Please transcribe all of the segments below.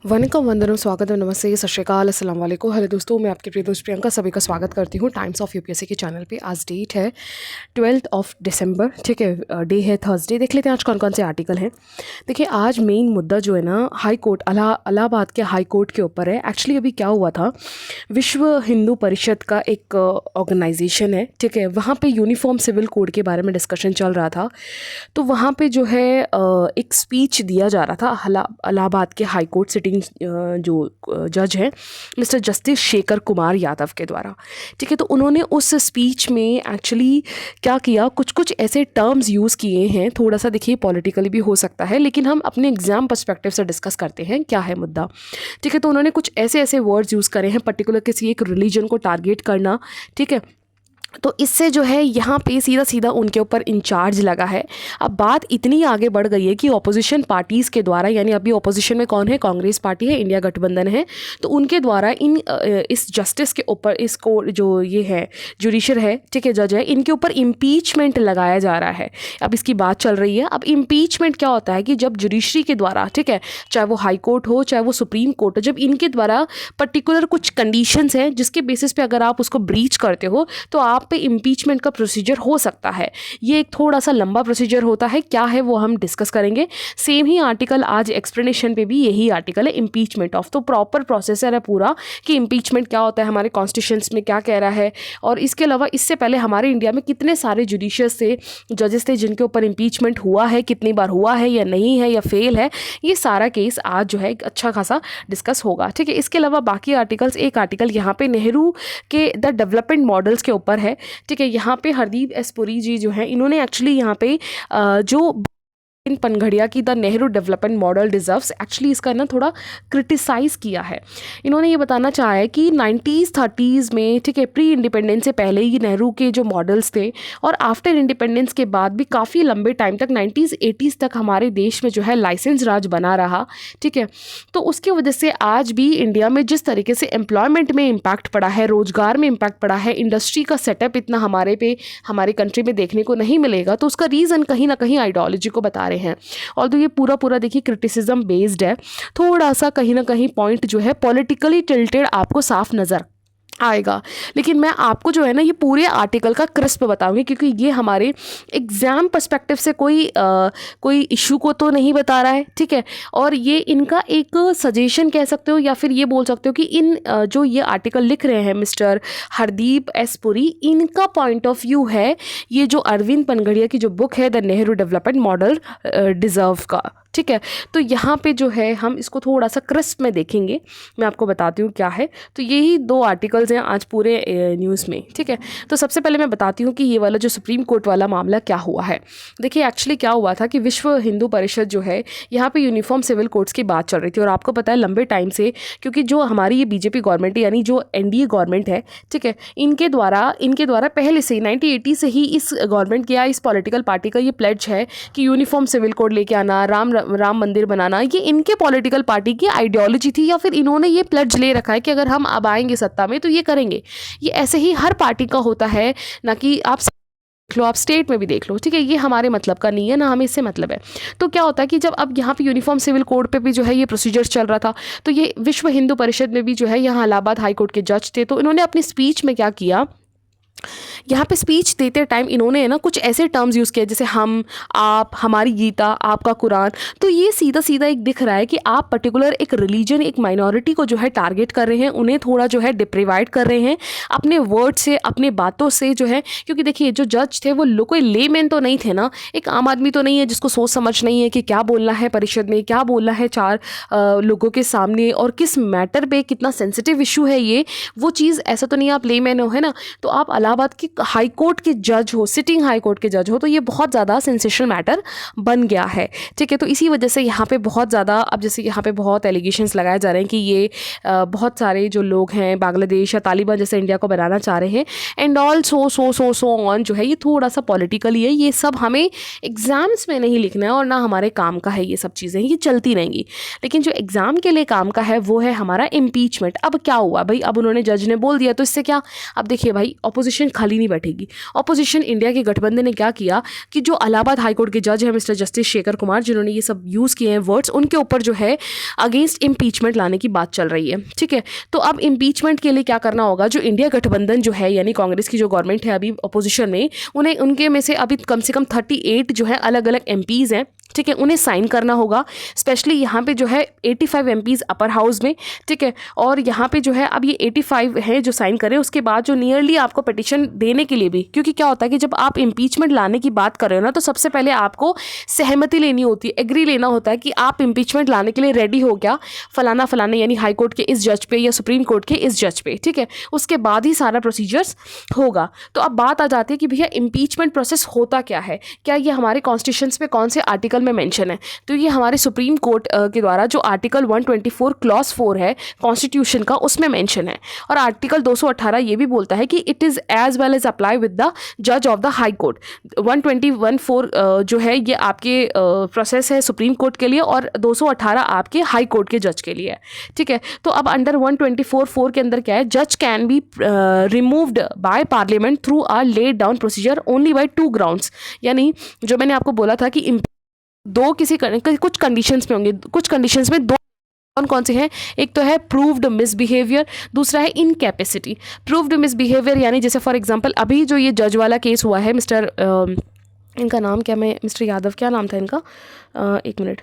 वनकम वंदनम स्वागतम नमस्ते सत श्रीकाल अस्सलाम वालेकुम। हेलो दोस्तों, मैं आपकी प्रिय दोस्त प्रियंका सभी का स्वागत करती हूँ टाइम्स ऑफ यूपीएससी के चैनल पे। आज डेट है 12 दिसंबर, ठीक है, डे है थर्सडे। देख लेते हैं आज कौन कौन से आर्टिकल हैं। देखिए, आज मेन मुद्दा जो है ना, हाई कोर्ट इलाहाबाद के हाई कोर्ट के ऊपर है। एक्चुअली अभी क्या हुआ था, विश्व हिंदू परिषद का एक ऑर्गेनाइजेशन है, ठीक है, वहाँ पे यूनिफॉर्म सिविल कोड के बारे में डिस्कशन चल रहा था। तो वहाँ पे जो है एक स्पीच दिया जा रहा था इलाहाबाद के हाई कोर्ट सिटिंग जो जज हैं मिस्टर जस्टिस शेखर कुमार यादव के द्वारा, ठीक है। तो उन्होंने उस स्पीच में एक्चुअली क्या किया, कुछ कुछ ऐसे टर्म्स यूज़ किए हैं, थोड़ा सा देखिए पॉलिटिकली भी हो सकता है, लेकिन हम अपने एग्जाम पर्सपेक्टिव से डिस्कस करते हैं क्या है मुद्दा, ठीक है। तो उन्होंने कुछ ऐसे ऐसे वर्ड्स यूज़ करे हैं, पर्टिकुलर किसी एक रिलीजन को टारगेट करना, ठीक है। तो इससे जो है यहाँ पे सीधा सीधा उनके ऊपर इंचार्ज लगा है। अब बात इतनी आगे बढ़ गई है कि ऑपोजिशन पार्टीज़ के द्वारा, यानी अभी ऑपोजिशन में कौन है, कांग्रेस पार्टी है, इंडिया गठबंधन है, तो उनके द्वारा इस जस्टिस के ऊपर, इसको जो ये है जुडिशर है, ठीक है, जज है, इनके ऊपर इम्पीचमेंट लगाया जा रहा है। अब इसकी बात चल रही है। अब इम्पीचमेंट क्या होता है कि जब जुडिशरी के द्वारा, ठीक है, चाहे वो हाई कोर्ट हो चाहे वो सुप्रीम कोर्ट हो, जब इनके द्वारा पर्टिकुलर कुछ कंडीशंस हैं जिसके बेसिस पे अगर आप उसको ब्रीच करते हो तो आप पे इम्पीचमेंट का प्रोसीजर हो सकता है। ये एक थोड़ा सा लंबा प्रोसीजर होता है, क्या है वो हम डिस्कस करेंगे। सेम ही आर्टिकल आज एक्सप्लेनेशन पे भी यही आर्टिकल है, इम्पीचमेंट ऑफ। तो प्रॉपर प्रोसेसर है पूरा कि इम्पीचमेंट क्या होता है, हमारे कॉन्स्टिट्यूशंस में क्या कह रहा है, और इसके अलावा इससे पहले हमारे इंडिया में कितने सारे जुडिशियस थे, जजेस थे, जिनके ऊपर इम्पीचमेंट हुआ है, कितनी बार हुआ है या नहीं है या फेल है, ये सारा केस आज जो है अच्छा खासा डिस्कस होगा, ठीक है। इसके अलावा बाकी आर्टिकल्स, एक आर्टिकल यहाँ पे नेहरू के द डेवलपमेंट मॉडल्स के ऊपर है, ठीक है। यहाँ पे हरदीप एस पुरी जी जो है, इन्होंने एक्चुअली यहाँ पे जो इन पनघड़िया की the Nehru development model deserves, actually इसका ना थोड़ा क्रिटिसाइज़ किया है। इन्होंने ये बताना चाहा है कि 90s 30s में, ठीक है, प्री इंडिपेंडेंस से पहले ये नेहरू के जो मॉडल्स थे और आफ्टर इंडिपेंडेंस के बाद भी काफ़ी लंबे टाइम तक 90s 80s तक हमारे देश में जो है लाइसेंस राज बना रहा, ठीक है। तो उसकी वजह से आज भी इंडिया में जिस तरीके से एम्प्लॉयमेंट में इम्पैक्ट पड़ा है, रोजगार में इम्पैक्ट पड़ा है, इंडस्ट्री का सेटअप इतना हमारे कंट्री में देखने को नहीं मिलेगा। तो उसका रीज़न कहीं ना कहीं आइडियोलॉजी को बता रहे हैं। और तो ये पूरा देखिए क्रिटिसिज्म बेस्ड है, थोड़ा सा कहीं ना कहीं पॉइंट जो है पॉलिटिकली टिल्टेड आपको साफ नज़र आएगा। लेकिन मैं आपको जो है ना ये पूरे आर्टिकल का क्रिस्प बताऊंगी, क्योंकि ये हमारे एग्ज़ाम पर्सपेक्टिव से कोई इशू को तो नहीं बता रहा है, ठीक है। और ये इनका एक सजेशन कह सकते हो, या फिर ये बोल सकते हो कि इन जो ये आर्टिकल लिख रहे हैं मिस्टर हरदीप एस पुरी, इनका पॉइंट ऑफ व्यू है ये जो अरविंद पनघड़िया की जो बुक है the Nehru development model deserve का, ठीक है। तो यहाँ पे जो है हम इसको थोड़ा सा क्रिस्प में देखेंगे, मैं आपको बताती हूँ क्या है। तो यही दो आर्टिकल्स हैं आज पूरे न्यूज़ में, ठीक है। तो सबसे पहले मैं बताती हूँ कि ये वाला जो सुप्रीम कोर्ट वाला मामला क्या हुआ है। देखिए, एक्चुअली क्या हुआ था कि विश्व हिंदू परिषद जो है, यहाँ पे यूनिफॉर्म सिविल कोड्स की बात चल रही थी। और आपको पता है लंबे टाइम से, क्योंकि जो हमारी ये बीजेपी गवर्नमेंट है, यानी जो एनडीए गवर्नमेंट है, ठीक है, इनके द्वारा पहले से 1980 से ही इस गवर्नमेंट के या इस पॉलिटिकल पार्टी का ये प्लेज है कि यूनिफॉर्म सिविल कोड लेके आना, राम मंदिर बनाना, ये इनके पॉलिटिकल पार्टी की आइडियोलॉजी थी, या फिर इन्होंने ये प्लेज ले रखा है कि अगर हम अब आएंगे सत्ता में तो ये करेंगे। ये ऐसे ही हर पार्टी का होता है, ना कि आप देख लो, आप स्टेट में भी देख लो, ठीक है। ये हमारे मतलब का नहीं है, ना हमें इससे मतलब है। तो क्या होता है कि जब अब यहाँ पे यूनिफॉर्म सिविल कोड पे भी जो है ये प्रोसीजर चल रहा था, तो ये विश्व हिंदू परिषद में भी जो है यहाँ इलाहाबाद हाई कोर्ट के जज थे। तो इन्होंने अपनी स्पीच में क्या किया, यहाँ पे स्पीच देते टाइम इन्होंने ना कुछ ऐसे टर्म्स यूज़ किए जैसे हम, आप, हमारी गीता, आपका कुरान। तो ये सीधा सीधा एक दिख रहा है कि आप पर्टिकुलर एक रिलीजन, एक माइनॉरिटी को जो है टारगेट कर रहे हैं, उन्हें थोड़ा जो है डिप्रिवाइड कर रहे हैं अपने वर्ड से, अपने बातों से जो है। क्योंकि देखिए जो जज थे वो कोई लेमैन तो नहीं थे ना, एक आम आदमी तो नहीं है जिसको सोच समझ नहीं है कि क्या बोलना है परिषद में, क्या बोलना है चार लोगों के सामने, और किस मैटर पे, कितना सेंसिटिव इशू है ये, वो चीज़ ऐसा तो नहीं आप लेमैन हो, है ना। तो आप इलाहाबाद की हाई कोर्ट के जज हो, सिटिंग हाई कोर्ट के जज हो, तो ये बहुत ज़्यादा सेंसेशनल मैटर बन गया है, ठीक है। तो इसी वजह से यहाँ पे बहुत ज़्यादा, अब जैसे यहाँ पे बहुत एलिगेशंस लगाए जा रहे हैं कि ये बहुत सारे जो लोग हैं बांग्लादेश या तालिबान जैसे इंडिया को बनाना चाह रहे हैं, एंड ऑल सो ऑन, जो है ये थोड़ा सा पॉलिटिकली है। ये सब हमें एग्ज़ाम्स में नहीं लिखना है और ना हमारे काम का है, ये सब चीज़ें ये चलती रहेंगी। लेकिन जो एग्ज़ाम के लिए काम का है वो है हमारा इम्पीचमेंट। अब क्या हुआ भाई, अब उन्होंने, जज ने बोल दिया, तो इससे क्या, अब देखिए भाई, अपोजिशन अपोजिशन खाली नहीं बैठेगी। अपोजिशन इंडिया के गठबंधन ने क्या किया कि जो इलाहाबाद हाईकोर्ट के जज है मिस्टर जस्टिस शेखर कुमार, जिन्होंने ये सब यूज़ किए हैं वर्ड्स, उनके ऊपर जो है अगेंस्ट इम्पीचमेंट लाने की बात चल रही है। ठीक है, तो अब इम्पीचमेंट के लिए क्या करना होगा, जो इंडिया गठबंधन जो है यानी कांग्रेस की जो गवर्नमेंट है अभी अपोजिशन में, उन्हें उनके में से अभी कम से कम 38 जो है अलग अलग एमपीज़ हैं। ठीक है, उन्हें साइन करना होगा। स्पेशली यहाँ पे जो है 85 एमपीज़ अपर हाउस में। ठीक है, और यहाँ पे जो है अब ये 85 है जो साइन करें, उसके बाद जो नियरली आपको पिटिशन देने के लिए भी, क्योंकि क्या होता है कि जब आप इम्पीचमेंट लाने की बात कर रहे हो ना, तो सबसे पहले आपको सहमति लेनी होती है, एग्री लेना होता है कि आप इम्पीचमेंट लाने के लिए रेडी हो क्या, फलाना फलाना यानी हाई कोर्ट के इस जज पे या सुप्रीम कोर्ट के इस जज पे। ठीक है, उसके बाद ही सारा प्रोसीजर्स होगा। तो अब बात आ जाती है कि भैया इम्पीचमेंट प्रोसेस होता क्या है, क्या ये हमारे कॉन्स्टिट्यूशन में कौन से आर्टिकल में मेंशन है। तो ये हमारे सुप्रीम कोर्ट के द्वारा जो आर्टिकल 124 क्लॉज 4 है कॉन्स्टिट्यूशन का, उसमें मेंशन है। और आर्टिकल 218 ये भी बोलता है कि it is as well as apply with the जज ऑफ द हाई कोर्ट। 121(4) जो है ये आपके प्रोसेस है सुप्रीम कोर्ट के लिए, और 218 आपके हाई कोर्ट के जज के लिए है। ठीक है, तो अब अंडर 124(4) के अंदर क्या है, जज can be removed by parliament through a laid down procedure only by 2 grounds. यानी जो मैंने आपको बोला था कि दो कुछ कंडीशंस में होंगे, कुछ कंडीशंस में दो कौन कौन से हैं, एक तो है प्रूव्ड मिसबिहेवियर, दूसरा है इनकैपेसिटी। प्रूव्ड मिसबिहेवियर यानी जैसे फॉर एग्जांपल अभी जो ये जज वाला केस हुआ है, इनका नाम क्या, मैं मिस्टर यादव, क्या नाम था इनका, एक मिनट,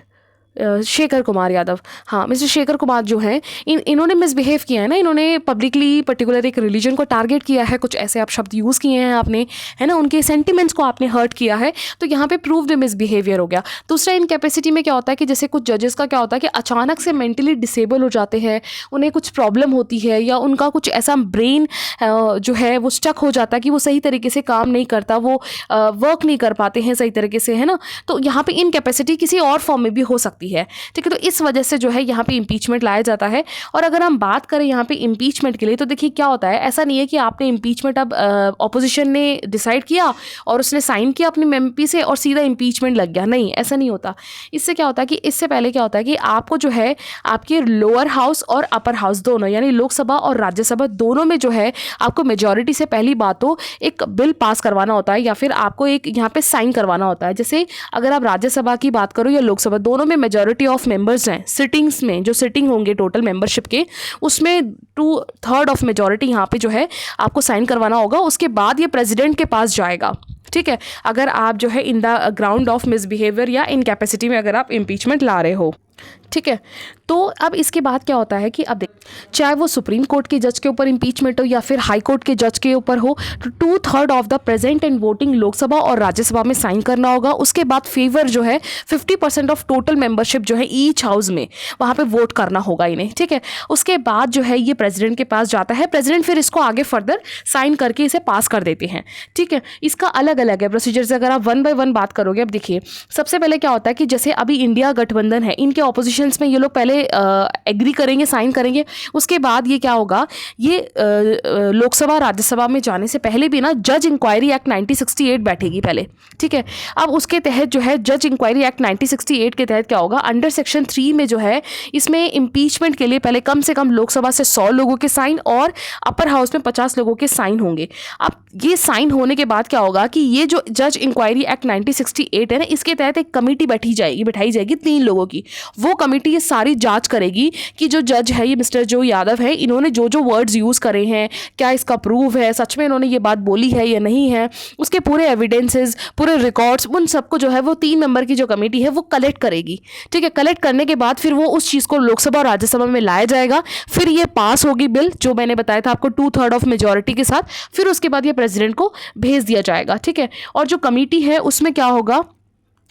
शेखर कुमार यादव। हाँ, मिस्टर शेखर कुमार जो हैं इन्होंने मिसबिहेव किया है ना, इन्होंने पब्लिकली पर्टिकुलर एक रिलीजन को टारगेट किया है, कुछ ऐसे आप शब्द यूज़ किए हैं आपने, है ना, उनके सेंटिमेंट्स को आपने हर्ट किया है, तो यहाँ पे प्रूव्ड मिसबिहेवियर हो गया। दूसरा इनकैपेसिटी में क्या होता है कि जैसे कुछ जजेस का क्या होता है कि अचानक से मेंटली डिसेबल हो जाते हैं, उन्हें कुछ प्रॉब्लम होती है, या उनका कुछ ऐसा ब्रेन जो है वो स्टक हो जाता है कि वो सही तरीके से काम नहीं करता, वो वर्क नहीं कर पाते हैं सही तरीके से, है ना। तो यहाँ पे इनकैपेसिटी किसी और फॉर्म में भी हो सकती है। ठीक है, तो इस वजह से जो है यहाँ पे इम्पीचमेंट लाया जाता है। और अगर हम बात करें यहाँ पे इम्पीचमेंट के लिए, तो देखिए क्या होता है, ऐसा नहीं है कि आपने इम्पीचमेंट अब ऑपोजिशन ने डिसाइड किया और उसने साइन किया अपनी एमपी से और सीधा इम्पीचमेंट लग गया, नहीं, ऐसा नहीं होता। इससे क्या होता है कि इससे पहले क्या होता है कि आपको जो है आपके लोअर हाउस और अपर हाउस दोनों यानी लोकसभा और राज्यसभा दोनों में जो है आपको मेजॉरिटी से पहली बात तो एक बिल पास करवाना होता है, या फिर आपको एक यहाँ पे साइन करवाना होता है। जैसे अगर आप राज्यसभा की बात करो या लोकसभा, दोनों में मेजॉरिटी ऑफ मेंबर्स हैं, सिटिंग्स में जो सिटिंग होंगे टोटल मेंबरशिप के, उसमें 2/3 ऑफ मेजॉरिटी यहाँ पे जो है आपको साइन करवाना होगा। उसके बाद ये प्रेसिडेंट के पास जाएगा। ठीक है, अगर आप जो है in the ground of misbehaviour या इनकैपेसिटी में अगर आप इम्पीचमेंट ला रहे हो। ठीक है, तो अब इसके बाद क्या होता है कि अब देख, चाहे वो सुप्रीम कोर्ट के जज के ऊपर इम्पीचमेंट हो या फिर हाई कोर्ट के जज के ऊपर हो, तो 2/3 of the present and voting Lok Sabha और राज्यसभा में साइन करना होगा। उसके बाद फेवर जो है 50% ऑफ टोटल मेंबरशिप जो है ईच हाउस में, वहाँ पे वोट करना होगा इन्हें। ठीक है, उसके बाद जो है ये प्रेसिडेंट के पास जाता है, प्रेसिडेंट फिर इसको आगे फर्दर साइन करके इसे पास कर देते हैं। ठीक है, इसका अलग अलग है प्रोसीजर्स। अगर आप 1 बाय 1 बात करोगे, अब देखिए सबसे पहले क्या होता है कि जैसे अभी इंडिया गठबंधन है, इनके ऑपोजिशन में ये लोग पहले एग्री करेंगे, साइन करेंगे। उसके बाद ये क्या होगा, ये लोकसभा राज्यसभा में जाने से पहले भी ना जज इंक्वायरी एक्ट 1968 बैठेगी पहले। ठीक है, अब उसके तहत जो है जज इंक्वायरी एक्ट 1968 के तहत क्या होगा, अंडर सेक्शन 3 में जो है इसमें इम्पीचमेंट के लिए पहले कम से कम लोकसभा से 100 लोगों के साइन और अपर हाउस में 50 लोगों के साइन होंगे। अब ये साइन होने के बाद क्या होगा कि ये जो जज इंक्वायरी एक्ट 1968 है ना, इसके तहत एक कमेटी बैठाई जाएगी 3 लोगों की। वो कमेटी ये सारी जांच करेगी कि जो जज है ये मिस्टर जो यादव है, इन्होंने जो जो वर्ड्स यूज़ करे हैं, क्या इसका प्रूफ है, सच में इन्होंने ये बात बोली है या नहीं है, उसके पूरे एविडेंसेस, पूरे रिकॉर्ड्स, उन सबको जो है वो 3 मेंबर की जो कमेटी है वो कलेक्ट करेगी। ठीक है, कलेक्ट करने के बाद फिर वो उस चीज़ को लोकसभा और राज्यसभा में लाया जाएगा, फिर ये पास होगी बिल, जो मैंने बताया था आपको 2/3 ऑफ मेजॉरिटी के साथ। फिर उसके बाद ये प्रेसिडेंट को भेज दिया जाएगा। ठीक है, और जो कमेटी है उसमें क्या होगा,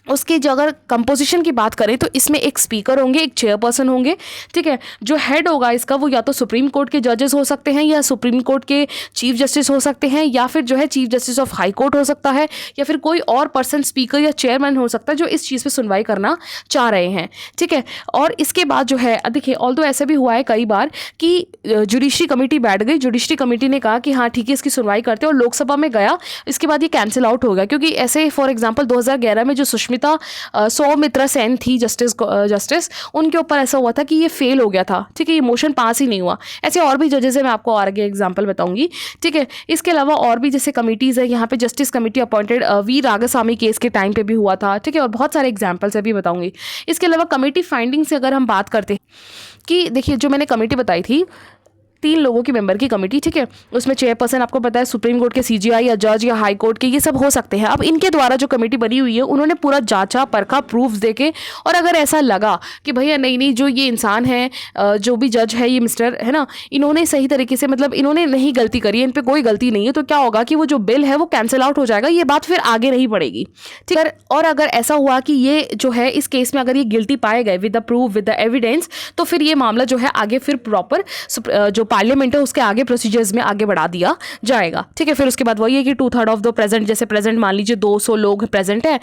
उसकी जो अगर कंपोजिशन की बात करें तो इसमें एक स्पीकर होंगे, एक चेयरपर्सन होंगे। ठीक है, जो हेड होगा इसका वो या तो सुप्रीम कोर्ट के जजेस हो सकते हैं, या सुप्रीम कोर्ट के चीफ जस्टिस हो सकते हैं, या फिर जो है chief justice of high court हो सकता है, या फिर कोई और पर्सन स्पीकर या चेयरमैन हो सकता है जो इस चीज़ पे सुनवाई करना चाह रहे हैं। ठीक है, और इसके बाद जो है देखिए, ऑल्दो ऐसा भी हुआ है कई बार कि जुडिशरी कमेटी बैठ गई, जुडिशरी कमेटी ने कहा कि हाँ ठीक है इसकी सुनवाई करते हैं, और लोकसभा में गया, इसके बाद ये कैंसिल आउट हो गया। क्योंकि ऐसे फॉर एग्जाम्पल 2011 में जो सुष्मिता सविता सौमित्रा सेन थी जस्टिस, उनके ऊपर ऐसा हुआ था कि ये फेल हो गया था, ठीक है, ये मोशन पास ही नहीं हुआ। ऐसे और भी जजेस है, मैं आपको आगे एग्जाम्पल बताऊंगी, ठीक है। इसके अलावा और भी जैसे कमिटीज़ है, यहाँ पे justice committee appointed V Ramaswami case के टाइम पे भी हुआ था, ठीक है, और बहुत सारे एग्जाम्पल्स है भी बताऊंगी। इसके अलावा कमेटी फाइंडिंग से अगर हम बात करते हैं कि देखिए जो मैंने कमेटी बताई थी 3 लोगों की मेंबर की कमेटी, ठीक है, उसमें चेयरपर्सन आपको पता है सुप्रीम कोर्ट के सीजीआई या जज या हाई कोर्ट के, ये सब हो सकते हैं। अब इनके द्वारा जो कमेटी बनी हुई है उन्होंने पूरा जांचा परखा, प्रूफ्स देके, और अगर ऐसा लगा कि भैया नहीं जो ये इंसान है, जो भी जज है, ये मिस्टर है ना, इन्होंने सही तरीके से मतलब इन्होंने नहीं गलती करी है, इन पर कोई गलती नहीं है, तो क्या होगा कि वो जो बिल है वो कैंसिल आउट हो जाएगा, ये बात फिर आगे नहीं बढ़ेगी, ठीक है। और अगर ऐसा हुआ कि ये जो है इस केस में अगर ये गिल्टी पाए गए with the proof with the evidence, तो फिर ये मामला जो है आगे फिर प्रॉपर जो पार्लियामेंट है उसके आगे प्रोसीजर्स में आगे बढ़ा दिया जाएगा, ठीक है। फिर उसके बाद वही है कि 2/3 ऑफ द प्रेजेंट, जैसे प्रेजेंट मान लीजिए 200 लोग प्रेजेंट है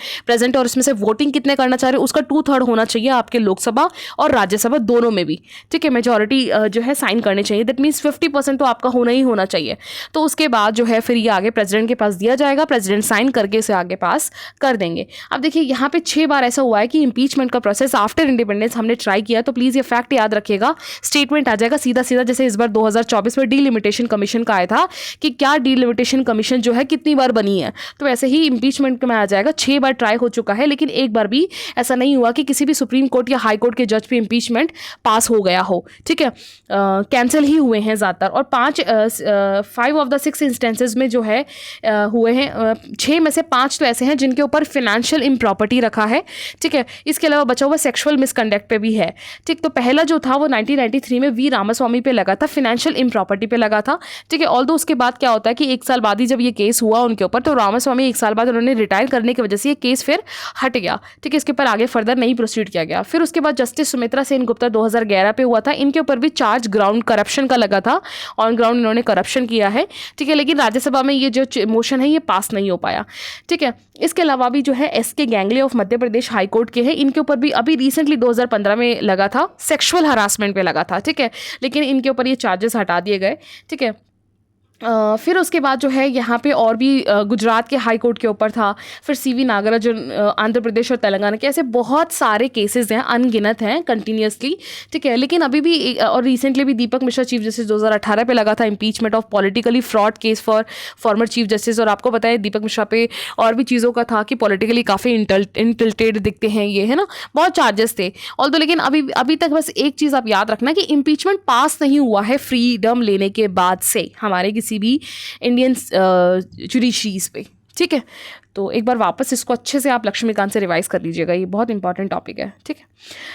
और इसमें से वोटिंग कितने करना चाह रहे हैं उसका 2/3 होना चाहिए आपके लोकसभा और राज्यसभा दोनों में भी, ठीक है। मेजोरिटी जो है साइन करने चाहिए, दैट मीन्स 50% तो आपका होना ही होना चाहिए। तो उसके बाद जो है फिर ये आगे प्रेसिडेंट के पास दिया जाएगा, प्रेसिडेंट साइन करके इसे आगे पास कर देंगे। अब देखिए यहाँ पे 6 बार ऐसा हुआ है कि इंपीचमेंट का प्रोसेस आफ्टर इंडिपेंडेंस हमने ट्राई किया, तो प्लीज़ ये फैक्ट याद रखिएगा, स्टेटमेंट आ जाएगा सीधा जैसे इस बार 2024 में डीलिमिटेशन कमीशन का आया था कि क्या डीलिमिटेशन कमीशन जो है कितनी बार बनी है, तो ऐसे ही इंपीचमेंट में आ जाएगा 6 बार ट्राई हो चुका है, लेकिन एक बार भी ऐसा नहीं हुआ कि किसी भी सुप्रीम कोर्ट या हाई कोर्ट के जज पे इंपीचमेंट पास हो गया हो, ठीक है। कैंसिल ही हुए हैं ज़्यादातर, और 5 ऑफ द 6 इंस्टेंसेस में जो है हुए हैं, 6 में से 5 तो ऐसे हैं जिनके ऊपर फिनेंशियल इम्प्रॉपर्टी रखा है, ठीक है। इसके अलावा बचा हुआ सेक्सुअल मिसकंडक्ट पे भी है, ठीक। तो पहला जो था वो 1993 में वी रामास्वामी पे लगा था, फिनेंशियल इम्प्रॉपर्टी पे लगा था, ठीक है। ऑल्दो उसके बाद क्या होता है कि 1 साल बाद ही जब ये केस हुआ उनके ऊपर, तो रामास्वामी 1 साल बाद उन्होंने रिटायर करने की वजह से ये केस फिर हट गया, ठीक है। इसके ऊपर आगे फर्दर नहीं प्रोसीड किया गया। फिर उसके बाद जस्टिस सुमित्रा सेन गुप्ता 2011 पे हुआ था, इनके ऊपर भी चार्ज ग्राउंड करप्शन का लगा था, ऑन ग्राउंड इन्होंने करप्शन किया है, ठीक है, लेकिन राज्यसभा में ये जो मोशन है ये पास नहीं हो पाया, ठीक है। इसके अलावा भी जो है SK Gangele of Madhya Pradesh high court के हैं, इनके ऊपर भी अभी रिसेंटली 2015 में लगा था, सेक्सुअल हरासमेंट पे लगा था, ठीक है, लेकिन इनके ऊपर ये चार्जेस हटा दिए गए, ठीक है। फिर उसके बाद जो है यहाँ पे और भी गुजरात के हाई कोर्ट के ऊपर था, फिर CV नागराज आंध्र प्रदेश और तेलंगाना के, ऐसे बहुत सारे केसेस हैं, अनगिनत हैं कंटिन्यूसली, ठीक है। लेकिन अभी भी और रिसेंटली भी दीपक मिश्रा चीफ जस्टिस 2018 पे लगा था impeachment of politically fraud case for former chief justice, और आपको पता है दीपक मिश्रा पे और भी चीज़ों का था कि पॉलिटिकली काफ़ी इंटिल्टेड दिखते हैं ये, है ना, बहुत चार्जेस थे ऑल्दो। लेकिन अभी तक बस एक चीज़ आप याद रखना कि इम्पीचमेंट पास नहीं हुआ है फ्रीडम लेने के बाद से हमारे किसी भी इंडियन जुडिशरीज पे, ठीक है। तो एक बार वापस इसको अच्छे से आप लक्ष्मीकांत से रिवाइज कर लीजिएगा, ये बहुत इंपॉर्टेंट टॉपिक है, ठीक है।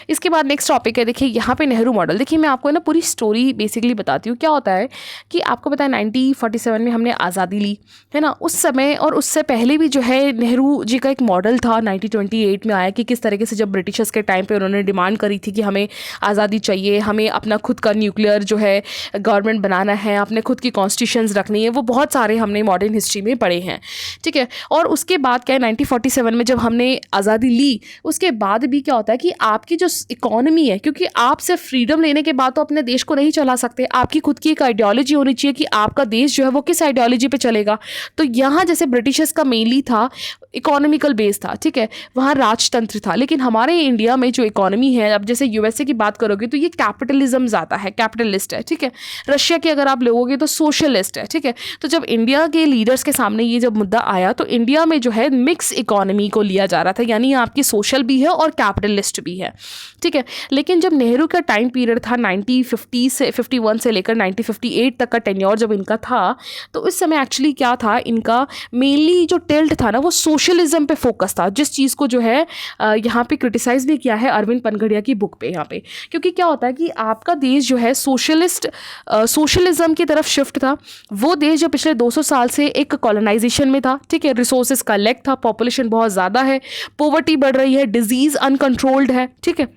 इसके बाद नेक्स्ट टॉपिक है, देखिए यहाँ पे नेहरू मॉडल। देखिए मैं आपको ना पूरी स्टोरी बेसिकली बताती हूँ। क्या होता है कि आपको पता है 1947 में हमने आज़ादी ली, है ना, उस समय और उससे पहले भी जो है नेहरू जी का एक मॉडल था 1928 में आया कि किस तरीके से जब ब्रिटिशर्स के टाइम पर उन्होंने डिमांड करी थी कि हमें आज़ादी चाहिए, हमें अपना खुद का न्यूक्लियर जो है गवर्नमेंट बनाना है, अपने खुद की कॉन्स्टिट्यूशंस रखनी है, वो बहुत सारे हमने मॉडर्न हिस्ट्री में पढ़े हैं, ठीक है। और उसके बाद क्या है 1947 में जब हमने आज़ादी ली, उसके बाद भी क्या होता है कि आपकी जो इकोनॉमी है, क्योंकि आप सिर्फ फ्रीडम लेने के बाद तो अपने देश को नहीं चला सकते, आपकी खुद की एक आइडियोलॉजी होनी चाहिए कि आपका देश जो है वो किस आइडियोलॉजी पे चलेगा। तो यहाँ जैसे ब्रिटिशर्स का मेनली था इकोनॉमिकल बेस था, ठीक है, वहाँ राजतंत्र था, लेकिन हमारे इंडिया में जो इकोनॉमी है, अब जैसे USA की बात करोगे तो ये कैपिटलिज्म ज़्यादा है, कैपिटलिस्ट है, ठीक है। रशिया की अगर आप लोगोगे तो सोशलिस्ट है, ठीक है। तो जब इंडिया के लीडर्स के सामने ये जब मुद्दा आया तो इंडिया में जो है मिक्स इकोनॉमी को लिया जा रहा था, यानी आपकी सोशल भी है और कैपिटलिस्ट भी है, ठीक है। लेकिन जब नेहरू का टाइम पीरियड था 1951 से लेकर 1958 तक का टेन्योर जब इनका था, तो उस समय एक्चुअली क्या था, इनका मेनली जो टिल्ट था ना वो सोशलिज्म पे फोकस था, जिस चीज़ को जो है यहाँ पे क्रिटिसाइज भी किया है अरविंद पनघड़िया की बुक पे यहाँ पे। क्योंकि क्या होता है कि आपका देश जो है सोशलिज्म की तरफ शिफ्ट था, वो देश जो पिछले 200 साल से एक कॉलोनाइजेशन में था, ठीक है, रिसोर्सेज का लैक था, पॉपुलेशन बहुत ज़्यादा है, पॉवर्टी बढ़ रही है, डिजीज़ अनकंट्रोल्ड है, ठीक है।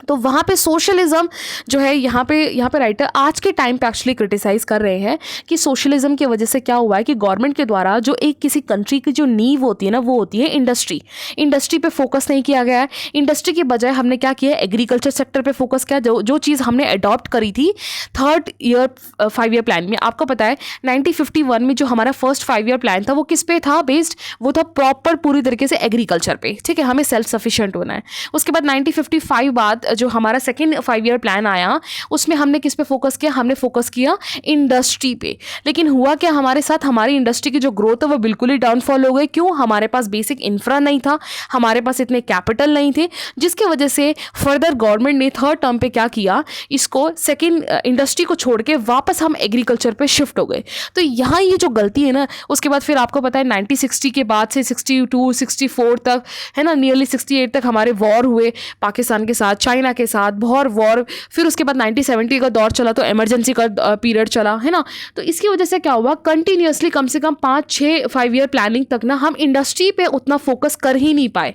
तो वहाँ पे सोशलिज्म जो है यहाँ पे राइटर आज के टाइम पे एक्चुअली क्रिटिसाइज़ कर रहे हैं कि सोशलिज्म की वजह से क्या हुआ है कि गवर्नमेंट के द्वारा जो एक किसी कंट्री की जो नींव होती है ना, वो होती है इंडस्ट्री पे फोकस नहीं किया गया है। इंडस्ट्री के बजाय हमने क्या किया, एग्रीकल्चर सेक्टर पे फोकस किया। जो चीज़ हमने अडॉप्ट करी थी 5 ईयर प्लान में, आपको पता है 1951 में जो हमारा फर्स्ट 5 ईयर प्लान था वो किस पे था बेस्ड, वो था प्रॉपर पूरी तरीके से एग्रीकल्चर पे, ठीक है, हमें सेल्फ सफिशिएंट होना है। उसके बाद 1955 बाद जो हमारा सेकेंड 5 ईयर प्लान आया उसमें हमने किस पे फोकस किया, हमने फोकस किया इंडस्ट्री पे। लेकिन हुआ क्या हमारे साथ, हमारी इंडस्ट्री की जो ग्रोथ है वो बिल्कुल ही डाउनफॉल हो गई। क्यों? हमारे पास बेसिक इंफ्रा नहीं था, हमारे पास इतने कैपिटल नहीं थे, जिसकी वजह से फर्दर गवर्नमेंट ने थर्ड टर्म पे क्या किया, इसको सेकेंड इंडस्ट्री को छोड़ के वापस हम एग्रीकल्चर पे शिफ्ट हो गए। तो यहाँ ये जो गलती है ना, उसके बाद फिर आपको पता है 1960 के बाद से 62 64 तक है ना, नियरली 68 तक हमारे वॉर हुए पाकिस्तान के साथ, चाइना के साथ बहुत वॉर। फिर उसके बाद 1970 का दौर चला तो इमरजेंसी का पीरियड चला, है ना। तो इसकी वजह से क्या हुआ, कंटिन्यूसली कम से कम 5-6 5 ईयर प्लानिंग तक ना हम इंडस्ट्री पे उतना फोकस कर ही नहीं पाए,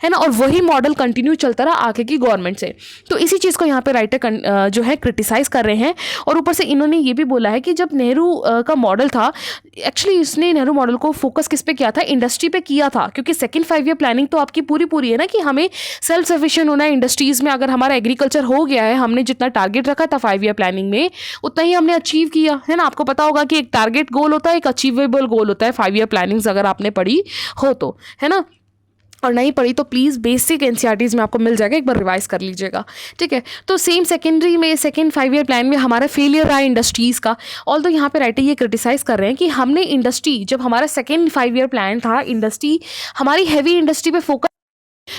है ना। और वही मॉडल कंटिन्यू चलता रहा आगे की गवर्नमेंट से। तो इसी चीज़ को यहाँ पे राइटर जो है क्रिटिसाइज कर रहे हैं। और ऊपर से इन्होंने ये भी बोला है कि जब नेहरू का मॉडल था, एक्चुअली इसने नेहरू मॉडल को फोकस किस पे किया था, इंडस्ट्री पे किया था। क्योंकि सेकेंड 5 ईयर प्लानिंग तो आपकी पूरी है ना कि हमें सेल्फ सफिशिएंट होना है इंडस्ट्रीज़ में। अगर हमारा एग्रीकल्चर हो गया है, हमने जितना टारगेट रखा था 5 ईयर प्लानिंग में उतना ही हमने अचीव किया, है ना। आपको पता होगा कि एक टारगेट गोल होता है, एक अचीवेबल गोल होता है 5 ईयर प्लानिंग्स, अगर आपने पढ़ी हो तो, है ना। और नहीं पढ़ी तो प्लीज़ बेसिक एनसीईआरटीज़ में आपको मिल जाएगा, एक बार रिवाइज कर लीजिएगा, ठीक है। तो सेम सेकेंडरी में सेकेंड 5 ईयर प्लान में हमारा फेलियर रहा इंडस्ट्रीज़ का। ऑल्दो यहाँ पे राइटर ये क्रिटिसाइज़ कर रहे हैं कि हमने इंडस्ट्री, जब हमारा सेकेंड 5 ईयर प्लान था, इंडस्ट्री हमारी हैवी इंडस्ट्री पे फोकस,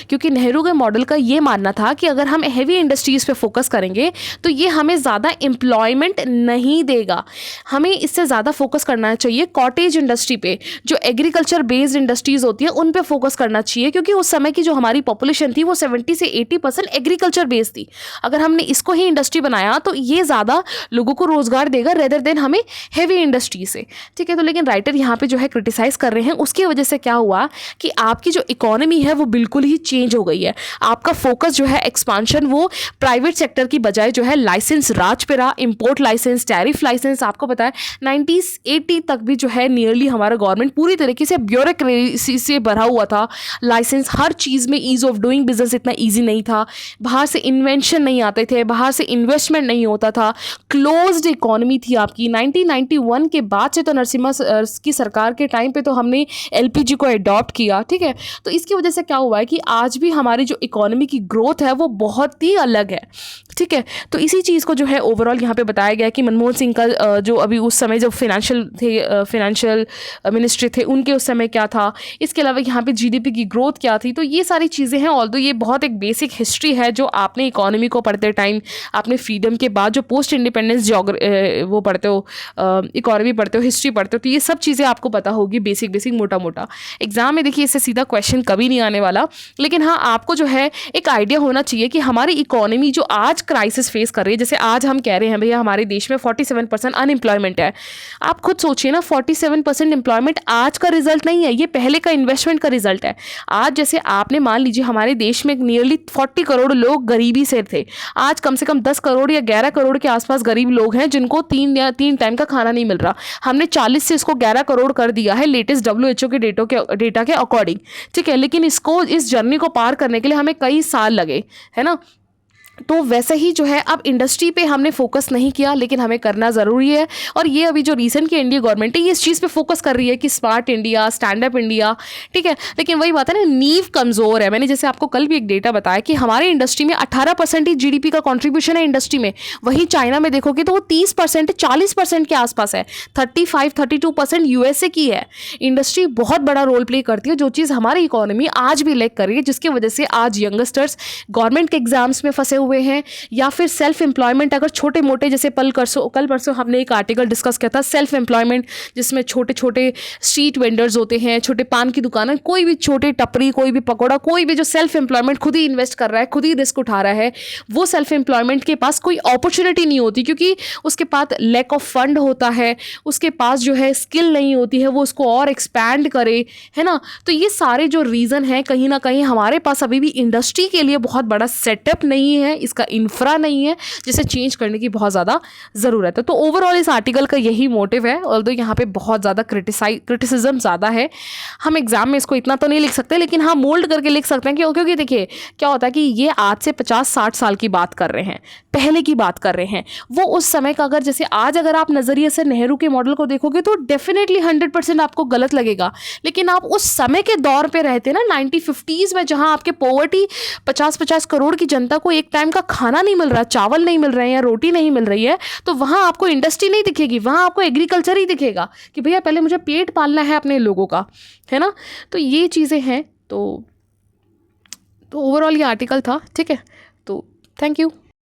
क्योंकि नेहरू के मॉडल का ये मानना था कि अगर हम हैवी इंडस्ट्रीज़ पे फोकस करेंगे तो ये हमें ज़्यादा एम्प्लॉयमेंट नहीं देगा, हमें इससे ज़्यादा फोकस करना चाहिए कॉटेज इंडस्ट्री पे, जो एग्रीकल्चर बेस्ड इंडस्ट्रीज़ होती है उन पे फोकस करना चाहिए। क्योंकि उस समय की जो हमारी पॉपुलेशन थी वो 70 से 80% एग्रीकल्चर बेस्ड थी। अगर हमने इसको ही इंडस्ट्री बनाया तो ये ज़्यादा लोगों को रोज़गार देगा रेदर देन हमें हैवी इंडस्ट्री से, ठीक है। तो लेकिन राइटर यहाँ पे जो है क्रिटिसाइज़ कर रहे हैं, उसकी वजह से क्या हुआ कि आपकी जो इकोनॉमी है वो बिल्कुल ही चेंज हो गई है। आपका फोकस जो है एक्सपांशन वो प्राइवेट सेक्टर की बजाय जो है लाइसेंस राज पे रहा, इंपोर्ट लाइसेंस, टैरिफ लाइसेंस। आपको पता है 1980 तक भी जो है नियरली हमारा गवर्नमेंट पूरी तरीके से ब्यूरोक्रेसी से भरा हुआ था। लाइसेंस हर चीज़ में, ईज ऑफ डूइंग बिजनेस इतना ईजी नहीं था, बाहर से इन्वेंशन नहीं आते थे, बाहर से इन्वेस्टमेंट नहीं होता था, क्लोज्ड इकोनॉमी थी आपकी। 1991 के बाद से तो नरसिम्हा की सरकार के टाइम पे तो हमने LPG को अडॉप्ट किया, ठीक है। तो इसकी वजह से क्या हुआ है कि आज भी हमारी जो इकोनॉमी की ग्रोथ है वो बहुत ही अलग है, ठीक है। तो इसी चीज़ को जो है ओवरऑल यहाँ पे बताया गया कि मनमोहन सिंह का जो अभी उस समय जब फाइनेंशियल मिनिस्ट्री थे उनके उस समय क्या था, इसके अलावा यहाँ पे GDP की ग्रोथ क्या थी। तो ये सारी चीज़ें हैं। ऑल्दो ये बहुत एक बेसिक हिस्ट्री है जो आपने इकोनॉमी को पढ़ते टाइम, आपने फ्रीडम के बाद जो पोस्ट इंडिपेंडेंस वो पढ़ते हो, इकोनॉमी पढ़ते हो, हिस्ट्री पढ़ते हो, तो ये सब चीज़ें आपको पता होगी बेसिक मोटा। एग्जाम में देखिए इससे सीधा क्वेश्चन कभी नहीं आने वाला, लेकिन हाँ आपको जो है एक आइडिया होना चाहिए कि हमारी इकोनॉमी जो आज क्राइसिस फेस कर रही है, जैसे आज हम कह रहे हैं भैया हमारे देश में 47% अनएम्प्लॉयमेंट है। आप खुद सोचिए ना, 47% एम्प्लॉयमेंट आज का रिजल्ट नहीं है, ये पहले का इन्वेस्टमेंट का रिजल्ट है। आज जैसे आपने मान लीजिए हमारे देश में नियरली 40 करोड़ लोग गरीबी से थे, आज कम से कम 10 करोड़ या 11 करोड़ के आसपास गरीब लोग हैं जिनको 3 टाइम का खाना नहीं मिल रहा। हमने 40 से इसको 11 करोड़ कर दिया है लेटेस्ट WHO के डेटा के अकॉर्डिंग, ठीक है। लेकिन इस जर्नी को पार करने के लिए हमें कई साल लगे, है ना। तो वैसे ही जो है अब इंडस्ट्री पे हमने फोकस नहीं किया, लेकिन हमें करना ज़रूरी है। और ये अभी जो रिसेंट की इंडिया गवर्नमेंट है ये इस चीज़ पे फोकस कर रही है कि smart India, stand up India, ठीक है। लेकिन वही बात है ना, नींव कमज़ोर है। मैंने जैसे आपको कल भी एक डेटा बताया कि हमारी इंडस्ट्री में 18% ही GDP का कॉन्ट्रीब्यूशन है इंडस्ट्री में। वहीं चाइना में देखोगे तो वो 30% 40% के आसपास है, 35-32% USA की है। इंडस्ट्री बहुत बड़ा रोल प्ले करती है, जो चीज़ हमारी इकोनॉमी आज भी लैक कर रही है, जिसकी वजह से आज यंगस्टर्स गवर्नमेंट के एग्जाम्स में फंसे हुए हैं, या फिर सेल्फ एम्प्लॉयमेंट अगर छोटे मोटे, जैसे कल परसों हमने एक आर्टिकल डिस्कस किया था सेल्फ एम्प्लॉयमेंट, जिसमें छोटे छोटे स्ट्रीट वेंडर्स होते हैं, छोटे पान की दुकान, कोई भी छोटे टपरी, कोई भी पकौड़ा, कोई भी जो सेल्फ एम्प्लॉयमेंट खुद ही इन्वेस्ट कर रहा है, खुद ही रिस्क उठा रहा है, वो सेल्फ एम्प्लॉयमेंट के पास कोई अपॉर्चुनिटी नहीं होती, क्योंकि उसके पास लैक ऑफ फंड होता है, उसके पास जो है स्किल नहीं होती है वो उसको और एक्सपैंड करे, है ना। तो ये सारे जो रीज़न हैं, कहीं ना कहीं हमारे पास अभी भी इंडस्ट्री के लिए बहुत बड़ा सेटअप नहीं है, है, इसका इंफ्रा नहीं है, जिसे चेंज करने की बहुत ज़्यादा ज़रूरत है। तो ओवरऑल इस आर्टिकल का यही मोटिव है। ऑल्दो यहाँ पे बहुत ज़्यादा क्रिटिसिज्म ज़्यादा है, हम एग्जाम में इसको इतना तो नहीं लिख सकते, लेकिन हाँ मोल्ड करके लिख सकते हैं क्योंकि देखिए क्या होता है कि ये आज से 50-60 साल की बात कर रहे हैं, पहले की बात कर रहे हैं। वो उस समय का अगर जैसे आज अगर आप नज़रिए से नेहरू के मॉडल को देखोगे तो डेफिनेटली 100% आपको गलत लगेगा, लेकिन आप उस समय के दौर पे रहते ना 1950s में, जहाँ आपके पॉवर्टी 50-50 करोड़ की जनता को एक टाइम का खाना नहीं मिल रहा, चावल नहीं मिल रहे हैं या रोटी नहीं मिल रही है, तो वहाँ आपको इंडस्ट्री नहीं दिखेगी, वहाँ आपको एग्रीकल्चर ही दिखेगा कि भैया पहले मुझे पेट पालना है अपने लोगों का, है ना। तो ये चीज़ें हैं। तो ओवरऑल ये आर्टिकल था, ठीक है। तो थैंक यू।